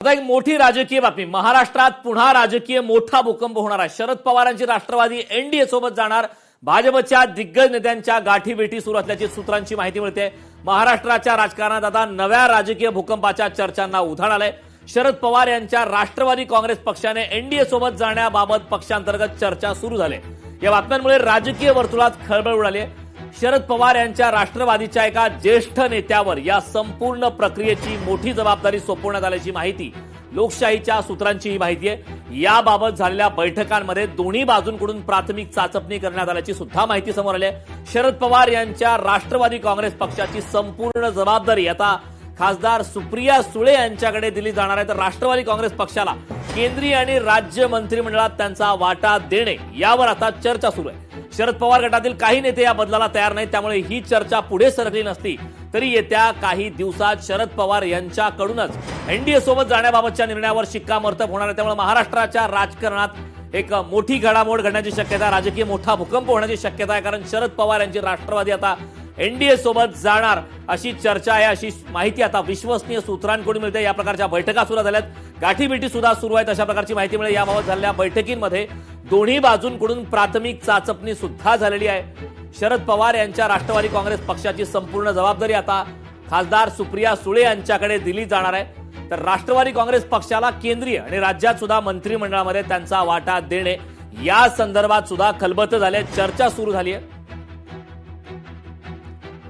आता एक मोठी राजकीय बातमी। महाराष्ट्रात पुन्हा राजकीय मोठा भूकंप होणार आहे। शरद पवारांची राष्ट्रवादी एनडीए सोबत जाणार। भाजपच्या दिग्गज नेत्यांच्या गाठीभेटी सुरू असल्याची सूत्रांची माहिती मिळते। महाराष्ट्राच्या राजकारणात आता नव्या राजकीय भूकंपाच्या चर्चांना उधाण आलंय। शरद पवार यांच्या राष्ट्रवादी काँग्रेस पक्षाने एनडीए सोबत जाण्याबाबत पक्षांतर्गत चर्चा सुरू झाली। या बातम्यांमुळे राजकीय वर्तुळात खळबळ उडाली आहे। शरद पवार यांच्या राष्ट्रवादीच्या एका ज्येष्ठ नेत्यावर या संपूर्ण प्रक्रियेची मोठी जबाबदारी सोपवण्यात आल्याची माहिती लोकशाहीच्या सूत्रांची ही माहिती आहे। याबाबत झालेल्या बैठकांमध्ये दोन्ही बाजूंकडून प्राथमिक चाचपणी करण्यात आल्याची सुद्धा माहिती समोर आली आहे। शरद पवार यांच्या राष्ट्रवादी काँग्रेस पक्षाची संपूर्ण जबाबदारी आता खासदार सुप्रिया सुळे यांच्याकडे दिली जाणार आहे। तर राष्ट्रवादी काँग्रेस पक्षाला केंद्रीय आणि राज्य मंत्रिमंडळात त्यांचा वाटा देणे यावर आता चर्चा सुरू आहे। शरद पवार गटातील काही नेते या बदलाला तयार नाहीत, त्यामुळे ही चर्चा पुढे सरकली नसती तरी येत्या काही दिवसात शरद पवार यांच्याकडूनच एनडीए सोबत जाण्याबाबतच्या निर्णयावर शिक्कामोर्तब होणार आहे। त्यामुळे महाराष्ट्राच्या राजकारणात एक मोठी घडामोड घडण्याची शक्यता, राजकीय मोठा भूकंप होण्याची शक्यता आहे। कारण शरद पवार यांची राष्ट्रवादी आता एनडीए सोबत जाणार अशी चर्चा आहे, अशी माहिती आता विश्वसनीय सूत्रांकडून मिळते। या प्रकारच्या बैठका सुरू झाल्यात, गाठीभेटी सुद्धा सुरू आहेत, अशा प्रकारची माहिती मिळेल। याबाबत झालेल्या बैठकींमध्ये दोन्ही बाजूंकडून प्राथमिक चाचपणी सुद्धा झालेली आहे। शरद पवार यांच्या राष्ट्रवादी काँग्रेस पक्षाची संपूर्ण जबाबदारी आता खासदार सुप्रिया सुळे यांच्याकडे दिली जाणार आहे। तर राष्ट्रवादी काँग्रेस पक्षाला केंद्रीय आणि राज्यात सुद्धा मंत्रिमंडळामध्ये त्यांचा वाटा देणे या संदर्भात सुद्धा खलबत झाले, चर्चा सुरू झाली आहे।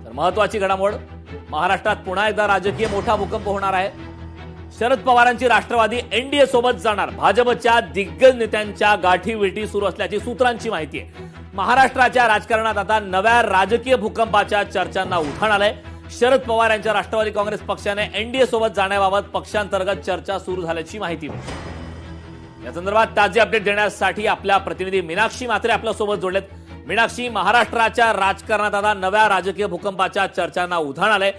तर महत्वाची घडामोड, महाराष्ट्रात पुन्हा एकदा राजकीय मोठा भूकंप होणार आहे। शरद पवारांची राष्ट्रवादी एनडीए सोबत जाणार। भाजपच्या दिग्गज नेत्यांच्या गाठीभेटी सुरू असल्याची सूत्रांची माहिती आहे। महाराष्ट्राच्या राजकारणात आता नव्या राजकीय भूकंपाच्या चर्चांना उधाण आलंय। शरद पवार यांच्या राष्ट्रवादी काँग्रेस पक्षाने एनडीए सोबत जाण्याबाबत पक्षांतर्गत चर्चा सुरू झाल्याची माहिती मिळते। या संदर्भात ताजे अपडेट देण्यासाठी आपल्या प्रतिनिधी मीनाक्षी म्हात्रे आपल्या सोबत जोडलेत। मीनाक्षी, महाराष्ट्राच्या राजकारणात आता नव्या राजकीय भूकंपाच्या चर्चांना उधाण आलंय।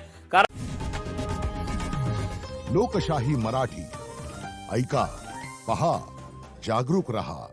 लोकशाही मराठी ऐका, पहा, जागरूक रहा।